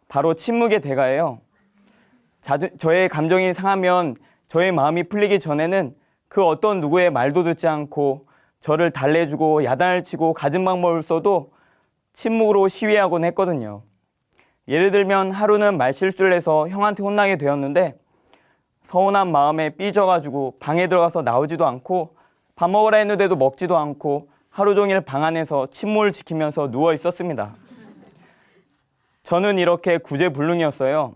바로 침묵의 대가예요. 저의 감정이 상하면 저의 마음이 풀리기 전에는 그 어떤 누구의 말도 듣지 않고 저를 달래주고 야단을 치고 갖은 방법을 써도 침묵으로 시위하곤 했거든요. 예를 들면 하루는 말실수를 해서 형한테 혼나게 되었는데 서운한 마음에 삐져가지고 방에 들어가서 나오지도 않고 밥 먹으라 했는데도 먹지도 않고 하루 종일 방 안에서 침묵을 지키면서 누워 있었습니다. 저는 이렇게 구제불능이었어요.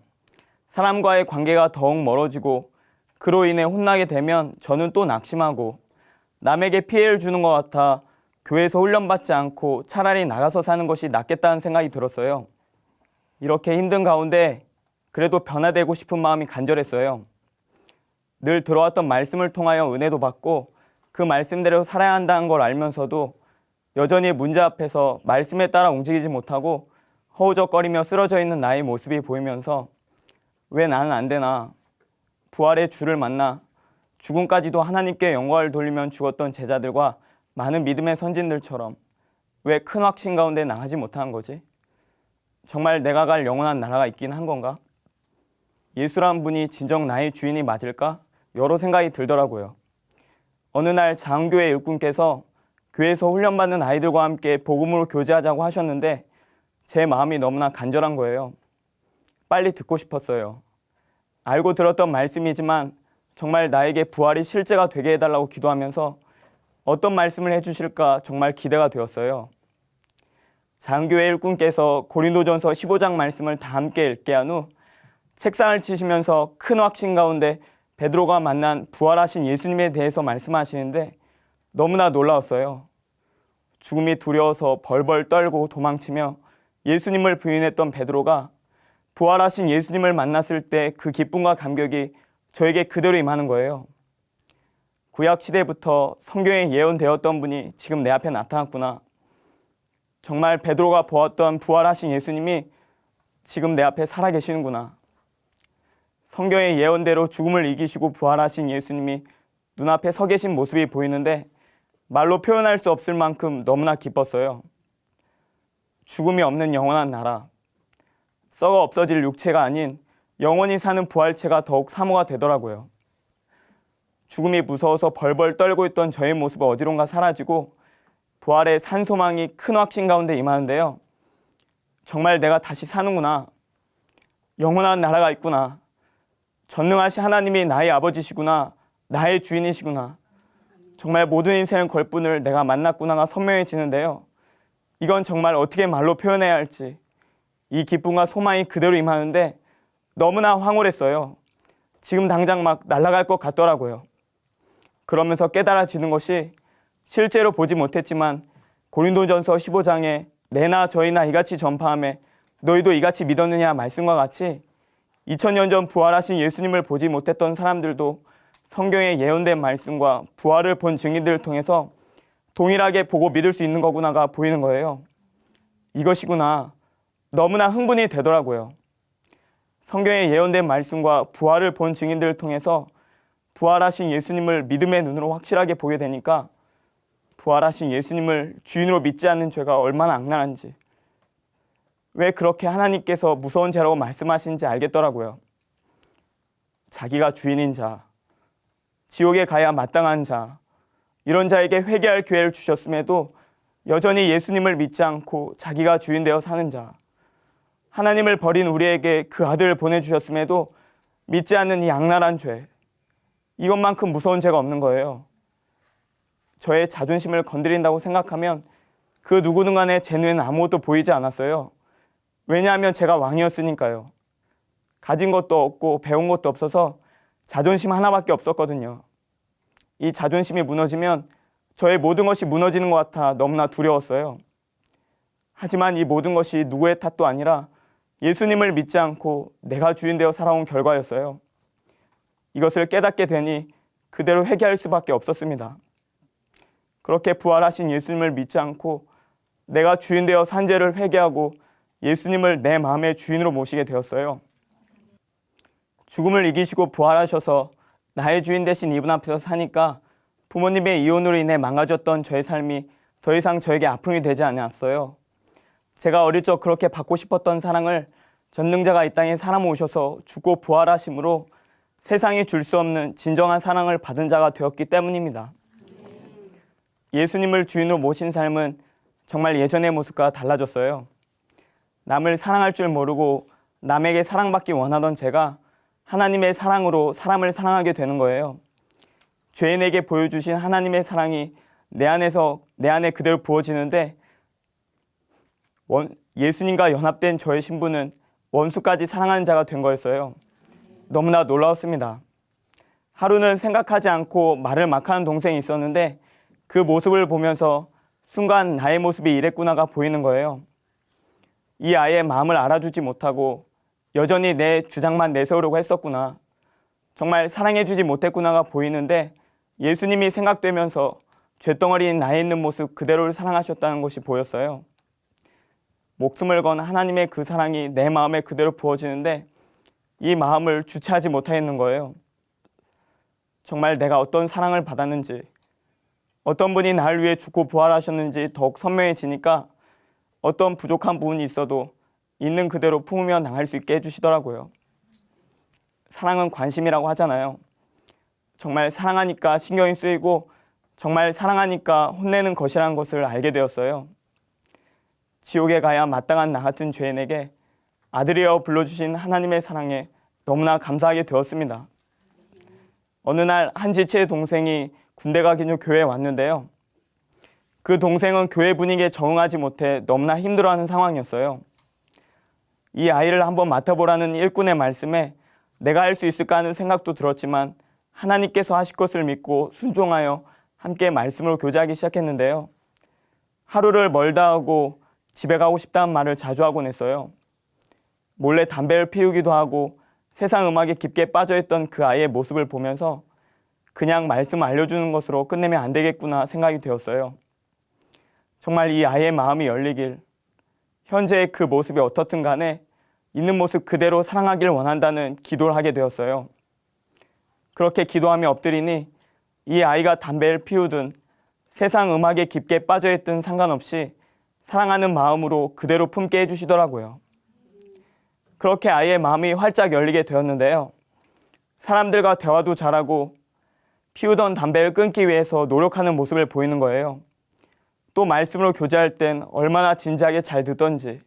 사람과의 관계가 더욱 멀어지고 그로 인해 혼나게 되면 저는 또 낙심하고 남에게 피해를 주는 것 같아 교회에서 훈련받지 않고 차라리 나가서 사는 것이 낫겠다는 생각이 들었어요. 이렇게 힘든 가운데 그래도 변화되고 싶은 마음이 간절했어요. 늘 들어왔던 말씀을 통하여 은혜도 받고 그 말씀대로 살아야 한다는 걸 알면서도 여전히 문제 앞에서 말씀에 따라 움직이지 못하고 허우적거리며 쓰러져 있는 나의 모습이 보이면서 왜 나는 안 되나? 부활의 주를 만나 죽음까지도 하나님께 영광을 돌리면 죽었던 제자들과 많은 믿음의 선진들처럼 왜 큰 확신 가운데 나가지 못한 거지? 정말 내가 갈 영원한 나라가 있긴 한 건가? 예수란 분이 진정 나의 주인이 맞을까? 여러 생각이 들더라고요. 어느 날 장교회 일꾼께서 교회에서 훈련받는 아이들과 함께 복음으로 교제하자고 하셨는데 제 마음이 너무나 간절한 거예요. 빨리 듣고 싶었어요. 알고 들었던 말씀이지만 정말 나에게 부활이 실제가 되게 해달라고 기도하면서 어떤 말씀을 해주실까 정말 기대가 되었어요. 장교회 일꾼께서 고린도전서 15장 말씀을 다 함께 읽게 한 후 책상을 치시면서 큰 확신 가운데 베드로가 만난 부활하신 예수님에 대해서 말씀하시는데 너무나 놀라웠어요. 죽음이 두려워서 벌벌 떨고 도망치며 예수님을 부인했던 베드로가 부활하신 예수님을 만났을 때 그 기쁨과 감격이 저에게 그대로 임하는 거예요. 구약 시대부터 성경에 예언되었던 분이 지금 내 앞에 나타났구나. 정말 베드로가 보았던 부활하신 예수님이 지금 내 앞에 살아계시는구나. 성경의 예언대로 죽음을 이기시고 부활하신 예수님이 눈앞에 서 계신 모습이 보이는데 말로 표현할 수 없을 만큼 너무나 기뻤어요. 죽음이 없는 영원한 나라, 썩어 없어질 육체가 아닌 영원히 사는 부활체가 더욱 사모가 되더라고요. 죽음이 무서워서 벌벌 떨고 있던 저의 모습은 어디론가 사라지고 부활의 산소망이 큰 확신 가운데 임하는데요. 정말 내가 다시 사는구나. 영원한 나라가 있구나. 전능하신 하나님이 나의 아버지시구나. 나의 주인이시구나. 정말 모든 인생을 걸 분을 내가 만났구나가 선명해지는데요. 이건 정말 어떻게 말로 표현해야 할지, 이 기쁨과 소망이 그대로 임하는데 너무나 황홀했어요. 지금 당장 막 날아갈 것 같더라고요. 그러면서 깨달아지는 것이 실제로 보지 못했지만 고린도전서 15장에 내나 저희나 이같이 전파하며 너희도 이같이 믿었느냐 말씀과 같이 2000년 전 부활하신 예수님을 보지 못했던 사람들도 성경에 예언된 말씀과 부활을 본 증인들을 통해서 동일하게 보고 믿을 수 있는 거구나가 보이는 거예요. 이것이구나. 너무나 흥분이 되더라고요. 성경에 예언된 말씀과 부활을 본 증인들을 통해서 부활하신 예수님을 믿음의 눈으로 확실하게 보게 되니까 부활하신 예수님을 주인으로 믿지 않는 죄가 얼마나 악랄한지, 왜 그렇게 하나님께서 무서운 죄라고 말씀하시는지 알겠더라고요. 자기가 주인인 자, 지옥에 가야 마땅한 자, 이런 자에게 회개할 기회를 주셨음에도 여전히 예수님을 믿지 않고 자기가 주인 되어 사는 자, 하나님을 버린 우리에게 그 아들을 보내주셨음에도 믿지 않는 이 악랄한 죄, 이것만큼 무서운 죄가 없는 거예요. 저의 자존심을 건드린다고 생각하면 그 누구든 간에 제 눈에는 아무것도 보이지 않았어요. 왜냐하면 제가 왕이었으니까요. 가진 것도 없고 배운 것도 없어서 자존심 하나밖에 없었거든요. 이 자존심이 무너지면 저의 모든 것이 무너지는 것 같아 너무나 두려웠어요. 하지만 이 모든 것이 누구의 탓도 아니라 예수님을 믿지 않고 내가 주인 되어 살아온 결과였어요. 이것을 깨닫게 되니 그대로 회개할 수밖에 없었습니다. 그렇게 부활하신 예수님을 믿지 않고 내가 주인 되어 산 죄를 회개하고 예수님을 내 마음의 주인으로 모시게 되었어요. 죽음을 이기시고 부활하셔서 나의 주인 되신 이분 앞에서 사니까 부모님의 이혼으로 인해 망가졌던 저의 삶이 더 이상 저에게 아픔이 되지 않았어요. 제가 어릴 적 그렇게 받고 싶었던 사랑을 전능자가 이 땅에 사람 오셔서 죽고 부활하심으로 세상이 줄 수 없는 진정한 사랑을 받은 자가 되었기 때문입니다. 예수님을 주인으로 모신 삶은 정말 예전의 모습과 달라졌어요. 남을 사랑할 줄 모르고 남에게 사랑받기 원하던 제가 하나님의 사랑으로 사람을 사랑하게 되는 거예요. 죄인에게 보여주신 하나님의 사랑이 내 안에 그대로 부어지는데 예수님과 연합된 저의 신분은 원수까지 사랑하는 자가 된 거였어요. 너무나 놀라웠습니다. 하루는 생각하지 않고 말을 막 하는 동생이 있었는데 그 모습을 보면서 순간 나의 모습이 이랬구나가 보이는 거예요. 이 아이의 마음을 알아주지 못하고 여전히 내 주장만 내세우려고 했었구나. 정말 사랑해주지 못했구나가 보이는데 예수님이 생각되면서 죄덩어리인 나에 있는 모습 그대로를 사랑하셨다는 것이 보였어요. 목숨을 건 하나님의 그 사랑이 내 마음에 그대로 부어지는데 이 마음을 주체하지 못하겠는 거예요. 정말 내가 어떤 사랑을 받았는지, 어떤 분이 나를 위해 죽고 부활하셨는지 더욱 선명해지니까 어떤 부족한 부분이 있어도 있는 그대로 품으며 나갈 수 있게 해주시더라고요. 사랑은 관심이라고 하잖아요. 정말 사랑하니까 신경이 쓰이고 정말 사랑하니까 혼내는 것이라는 것을 알게 되었어요. 지옥에 가야 마땅한 나 같은 죄인에게 아들이여 불러주신 하나님의 사랑에 너무나 감사하게 되었습니다. 어느 날 한 지체의 동생이 군대 가기 전 교회에 왔는데요. 그 동생은 교회 분위기에 적응하지 못해 너무나 힘들어하는 상황이었어요. 이 아이를 한번 맡아보라는 일꾼의 말씀에 내가 할 수 있을까 하는 생각도 들었지만 하나님께서 하실 것을 믿고 순종하여 함께 말씀으로 교제하기 시작했는데요. 하루를 멀다 하고 집에 가고 싶다는 말을 자주 하곤 했어요. 몰래 담배를 피우기도 하고 세상 음악에 깊게 빠져있던 그 아이의 모습을 보면서 그냥 말씀을 알려주는 것으로 끝내면 안 되겠구나 생각이 되었어요. 정말 이 아이의 마음이 열리길, 현재의 그 모습이 어떻든 간에 있는 모습 그대로 사랑하길 원한다는 기도를 하게 되었어요. 그렇게 기도하며 엎드리니 이 아이가 담배를 피우든 세상 음악에 깊게 빠져있든 상관없이 사랑하는 마음으로 그대로 품게 해주시더라고요. 그렇게 아이의 마음이 활짝 열리게 되었는데요. 사람들과 대화도 잘하고 피우던 담배를 끊기 위해서 노력하는 모습을 보이는 거예요. 또 말씀으로 교제할 땐 얼마나 진지하게 잘 듣던지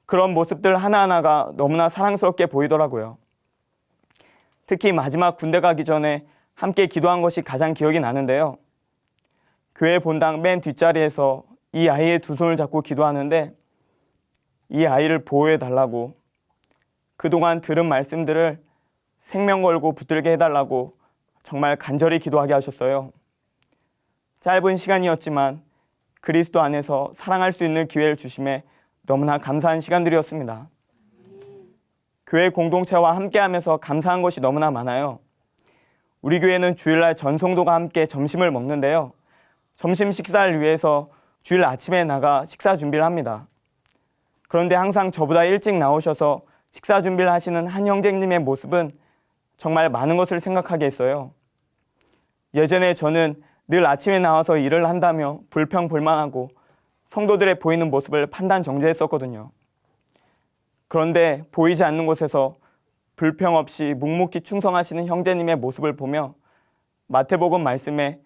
그런 모습들 하나하나가 너무나 사랑스럽게 보이더라고요. 특히 마지막 군대 가기 전에 함께 기도한 것이 가장 기억이 나는데요. 교회 본당 맨 뒷자리에서 이 아이의 두 손을 잡고 기도하는데 이 아이를 보호해 달라고, 그동안 들은 말씀들을 생명 걸고 붙들게 해달라고 정말 간절히 기도하게 하셨어요. 짧은 시간이었지만 그리스도 안에서 사랑할 수 있는 기회를 주심에 너무나 감사한 시간들이었습니다. 교회 공동체와 함께하면서 감사한 것이 너무나 많아요. 우리 교회는 주일날 전성도가 함께 점심을 먹는데요. 점심 식사를 위해서 주일 아침에 나가 식사 준비를 합니다. 그런데 항상 저보다 일찍 나오셔서 식사 준비를 하시는 한 형제님의 모습은 정말 많은 것을 생각하게 했어요. 예전에 저는 늘 아침에 나와서 일을 한다며 불평불만하고 성도들의 보이는 모습을 판단 정죄했었거든요. 그런데 보이지 않는 곳에서 불평 없이 묵묵히 충성하시는 형제님의 모습을 보며 마태복음 말씀에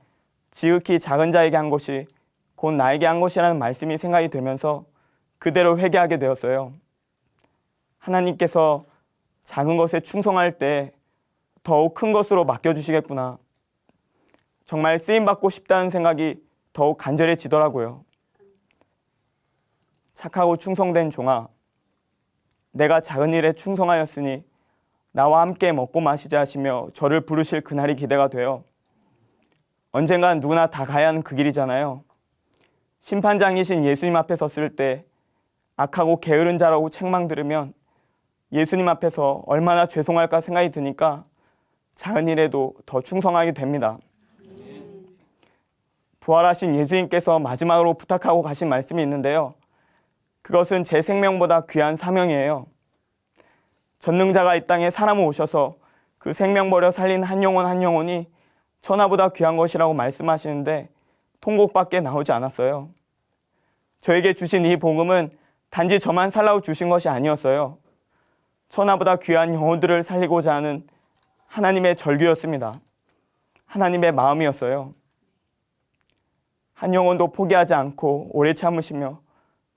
지극히 작은 자에게 한 것이 곧 나에게 한 것이라는 말씀이 생각이 되면서 그대로 회개하게 되었어요. 하나님께서 작은 것에 충성할 때 더욱 큰 것으로 맡겨주시겠구나. 정말 쓰임받고 싶다는 생각이 더욱 간절해지더라고요. 착하고 충성된 종아, 내가 작은 일에 충성하였으니 나와 함께 먹고 마시자 하시며 저를 부르실 그날이 기대가 돼요. 언젠간 누구나 다 가야 하는 그 길이잖아요. 심판장이신 예수님 앞에 섰을 때 악하고 게으른 자라고 책망 들으면 예수님 앞에서 얼마나 죄송할까 생각이 드니까 작은 일에도 더 충성하게 됩니다. 부활하신 예수님께서 마지막으로 부탁하고 가신 말씀이 있는데요. 그것은 제 생명보다 귀한 사명이에요. 전능자가 이 땅에 사람을 오셔서 그 생명 버려 살린 한 영혼 한 영혼이 천하보다 귀한 것이라고 말씀하시는데 통곡밖에 나오지 않았어요. 저에게 주신 이 복음은 단지 저만 살라고 주신 것이 아니었어요. 천하보다 귀한 영혼들을 살리고자 하는 하나님의 절규였습니다. 하나님의 마음이었어요. 한 영혼도 포기하지 않고 오래 참으시며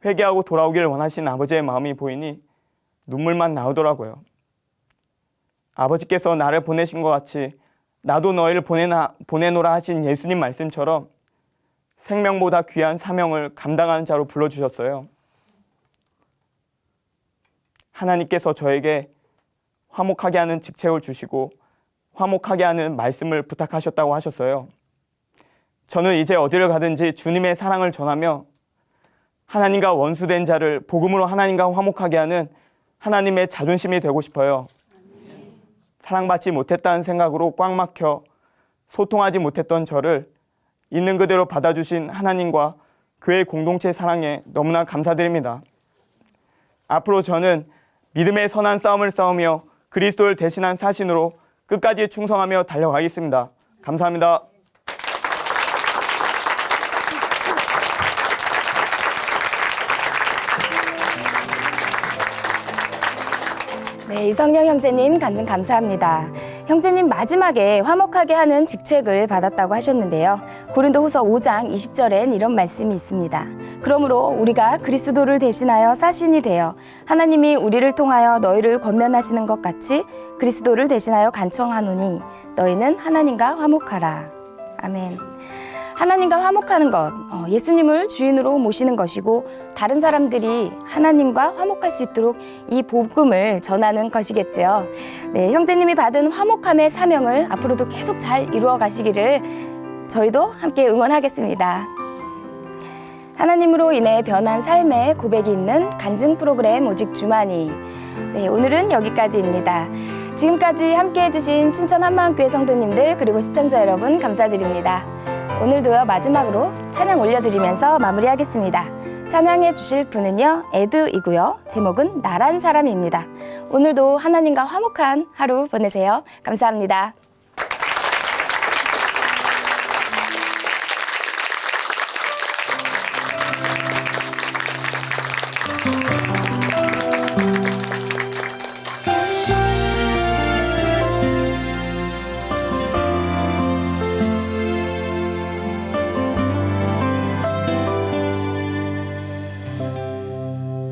회개하고 돌아오길 원하신 아버지의 마음이 보이니 눈물만 나오더라고요. 아버지께서 나를 보내신 것 같이 나도 너희를 보내노라 하신 예수님 말씀처럼 생명보다 귀한 사명을 감당하는 자로 불러주셨어요. 하나님께서 저에게 화목하게 하는 직책을 주시고 화목하게 하는 말씀을 부탁하셨다고 하셨어요. 저는 이제 어디를 가든지 주님의 사랑을 전하며 하나님과 원수된 자를 복음으로 하나님과 화목하게 하는 하나님의 자존심이 되고 싶어요. 사랑받지 못했다는 생각으로 꽉 막혀 소통하지 못했던 저를 있는 그대로 받아주신 하나님과 교회 공동체 사랑에 너무나 감사드립니다. 앞으로 저는 믿음의 선한 싸움을 싸우며 그리스도를 대신한 사신으로 끝까지 충성하며 달려가겠습니다. 감사합니다. 네, 이성영 형제님 간증 감사합니다. 형제님 마지막에 화목하게 하는 직책을 받았다고 하셨는데요. 고린도후서 5장 20절엔 이런 말씀이 있습니다. 그러므로 우리가 그리스도를 대신하여 사신이 되어 하나님이 우리를 통하여 너희를 권면하시는 것 같이 그리스도를 대신하여 간청하노니 너희는 하나님과 화목하라. 아멘. 하나님과 화목하는 것, 예수님을 주인으로 모시는 것이고 다른 사람들이 하나님과 화목할 수 있도록 이 복음을 전하는 것이겠죠. 네, 형제님이 받은 화목함의 사명을 앞으로도 계속 잘 이루어 가시기를 저희도 함께 응원하겠습니다. 하나님으로 인해 변한 삶의 고백이 있는 간증 프로그램 오직 주만이. 네, 오늘은 여기까지입니다. 지금까지 함께해 주신 춘천 한마음교회 성도님들 그리고 시청자 여러분 감사드립니다. 오늘도요 마지막으로 찬양 올려드리면서 마무리하겠습니다. 찬양해 주실 분은요 에드이고요. 제목은 나란 사람입니다. 오늘도 하나님과 화목한 하루 보내세요. 감사합니다.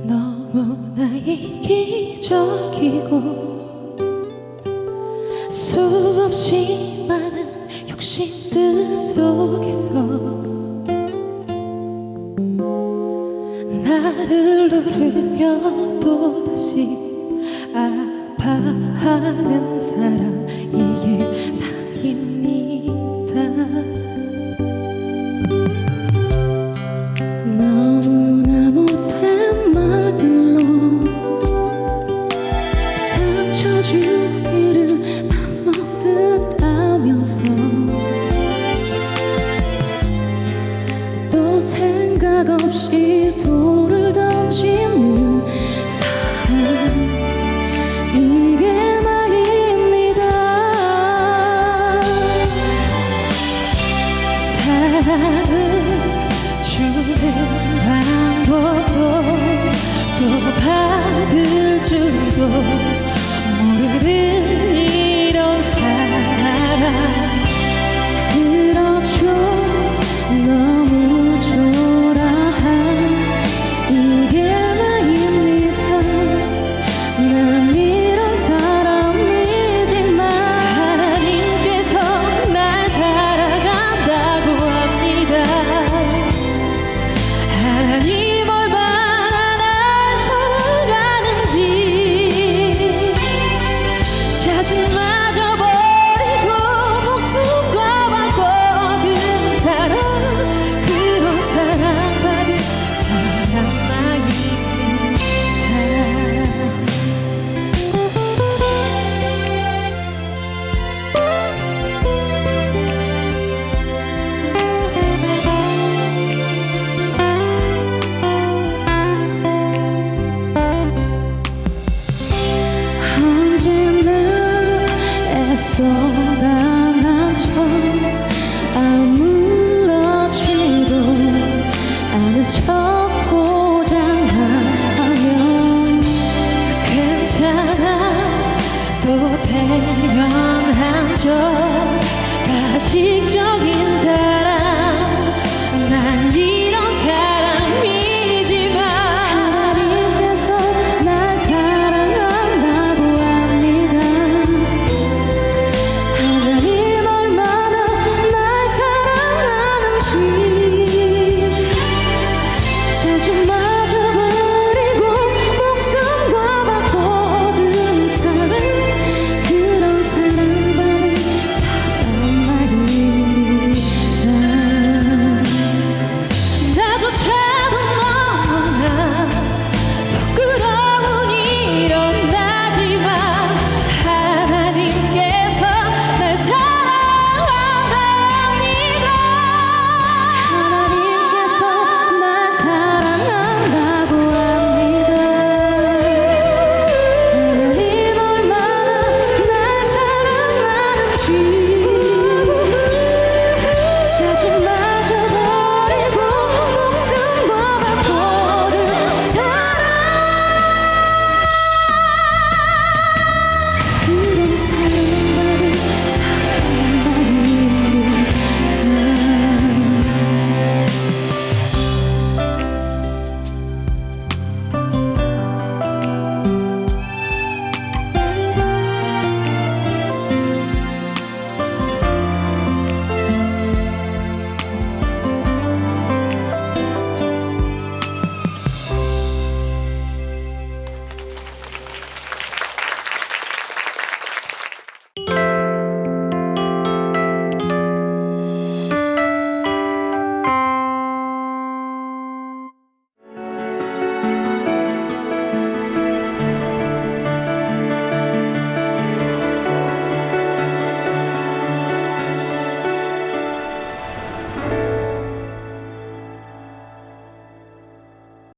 너무나 이기적이고 수없이 많은 욕심들 속에서 나를 누르며 또다시 아파하는 사람 이게 나입니다. 너무나 못된 말들로 상처 주기를 맘먹듯 하면서 또 생각 없이 돌을 던지는 사람 이게 나입니다. 사랑은 주는 방법도 또 받을 줄도 모르는 이런 사랑 그렇죠. 너무 초라한 이게 나입니다. 난 이런 사람이지만 하나님께서 날 사랑한다고 합니다. 하나님 얼마나 날 사랑하는지 자신마저 버리고 목숨과 맘 거둔 사람 그런 사랑 받을 사람 나입니다. 언제나 애써 강한 척